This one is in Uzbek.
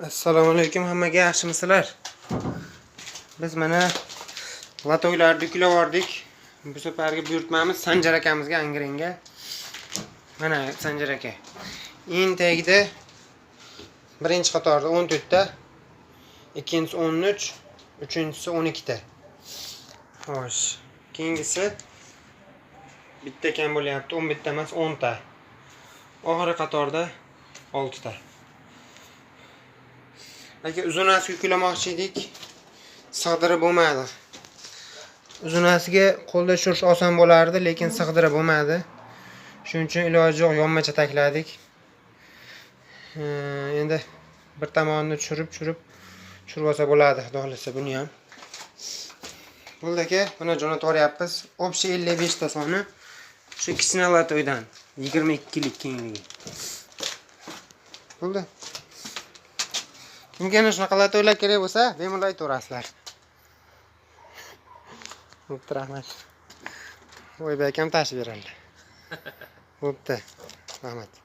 Assalomu alaykum hammaga, yaxshimisizlar? Biz mana latoylarni yuklavordik. Bu safargi buyurtmamiz Sanjar akamizga Angrenga. Mana Sanjar aka. Eng tagida birinchi qatorda 14 ta, ikkinchisi 13, uchinchisi 12 ta. Xo'sh, keyingisi bitta kam bo'lyapti, 11 ta emas 10 ta. Oxirgi qatorda 6 ta. Aka uzunasi yuklamoqchi edik. Sig'dirib bo'lmadi. Uzunasiga qo'lda tushirish oson bo'lardi, lekin sig'dirib bo'lmadi. Shuning uchun iloji yo'q yonmacha takladik. Endi bir tomonini tushirib olsa bo'ladi, xudo xolasa buni ham. Bo'ldi aka, buni jo'natib yuboryapmiz. Obshi 55 ta soni. Shu kichkina latoydan 22 kilik kengligi. Bo'ldi. Kimga shunaqa latoylar kerak bo'lsa, bemalol aytaverasizlar. Bo'pti, rahmat. Voy, akam tashib beradi. Bo'pti. Rahmat.